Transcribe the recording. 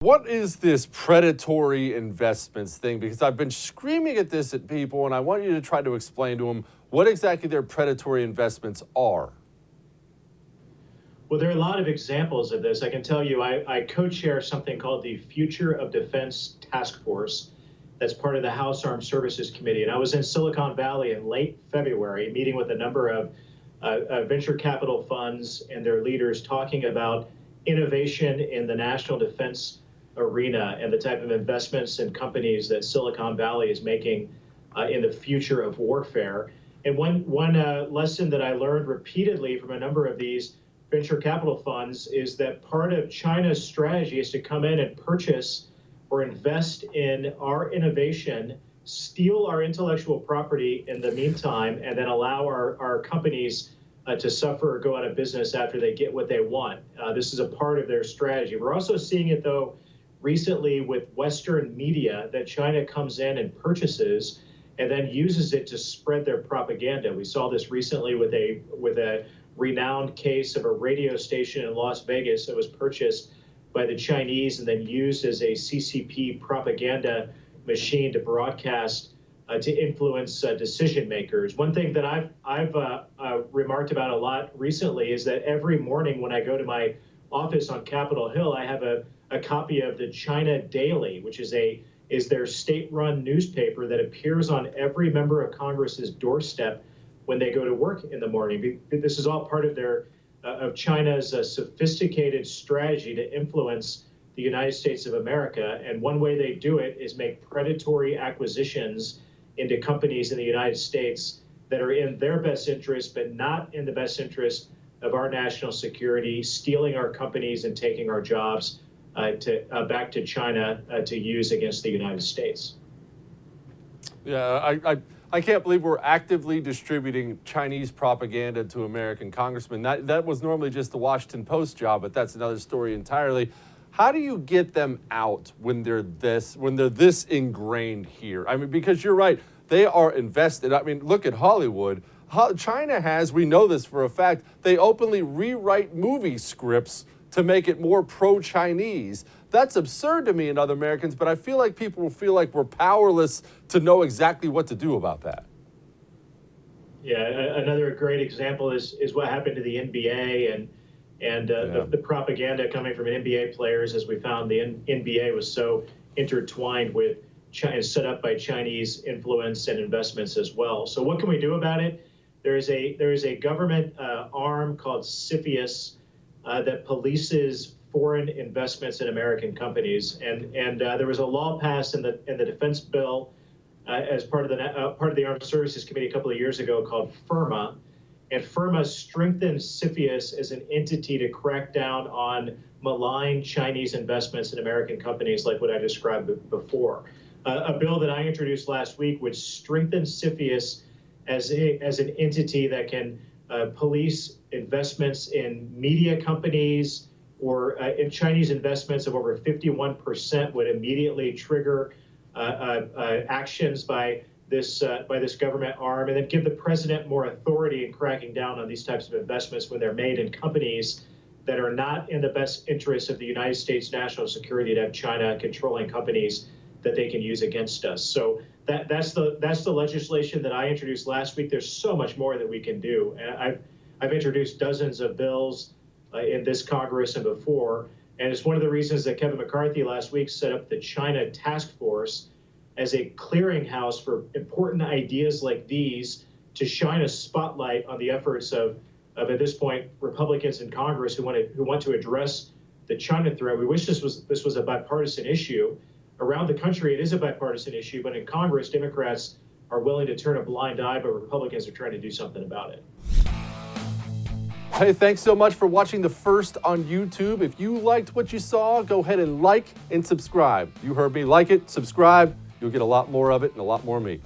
What is this predatory investments thing? Because I've been screaming at this at people, and I want you to try to explain to them what exactly their predatory investments are. Well, there are a lot of examples of this. I can tell you, I co-chair something called the Future of Defense Task Force. That's part of the House Armed Services Committee. And I was in Silicon Valley in late February, meeting with a number of venture capital funds and their leaders, talking about innovation in the national defense arena and the type of investments and companies that Silicon Valley is making in the future of warfare. And one lesson that I learned repeatedly from a number of these venture capital funds is that part of China's strategy is to come in and purchase or invest in our innovation, steal our intellectual property in the meantime, and then allow our companies to suffer or go out of business after they get what they want. This is a part of their strategy. We're also seeing it, though, recently with Western media, that China comes in and purchases and then uses it to spread their propaganda. We saw this recently with a renowned case of a radio station in Las Vegas that was purchased by the Chinese and then used as a CCP propaganda machine to broadcast to influence decision makers. One thing that I've remarked about a lot recently is that every morning when I go to my office on Capitol Hill, I have a copy of the China Daily, which is their state-run newspaper that appears on every member of Congress's doorstep when they go to work in the morning. This is all part of China's sophisticated strategy to influence the United States of America. And one way they do it is make predatory acquisitions into companies in the United States that are in their best interest, but not in the best interest of our national security, stealing our companies and taking our jobs back to China to use against the United States. Yeah, I can't believe we're actively distributing Chinese propaganda to American congressmen. That was normally just the Washington Post job, but that's another story entirely. How do you get them out when they're this ingrained here? I mean, because you're right, they are invested. I mean, look at Hollywood. China has, we know this for a fact, they openly rewrite movie scripts to make it more pro-Chinese. That's absurd to me and other Americans, but I feel like people will feel like we're powerless to know exactly what to do about that. Yeah, another great example is what happened to the NBA and the propaganda coming from NBA players, as we found the NBA was so intertwined with China, set up by Chinese influence and investments as well. So what can we do about it? There is a government arm called CFIUS that polices foreign investments in American companies, and there was a law passed in the defense bill as part of the Armed Services Committee a couple of years ago called FIRMA, and FIRMA strengthened CFIUS as an entity to crack down on malign Chinese investments in American companies, like what I described before. A bill that I introduced last week would strengthen CFIUS as an entity that can police investments in media companies, or in Chinese investments of over 51% would immediately trigger actions by this government arm, and then give the president more authority in cracking down on these types of investments when they're made in companies that are not in the best interest of the United States national security, to have China controlling companies that they can use against us. So that's the legislation that I introduced last week. There's so much more that we can do. And I've introduced dozens of bills in this Congress and before, and it's one of the reasons that Kevin McCarthy last week set up the China Task Force as a clearinghouse for important ideas like these, to shine a spotlight on the efforts of at this point, Republicans in Congress who want to address the China threat. We wish this was a bipartisan issue. Around the country, it is a bipartisan issue, but in Congress, Democrats are willing to turn a blind eye, but Republicans are trying to do something about it. Hey, thanks so much for watching The First on YouTube. If you liked what you saw, go ahead and like and subscribe. You heard me. Like it, subscribe. You'll get a lot more of it and a lot more of me.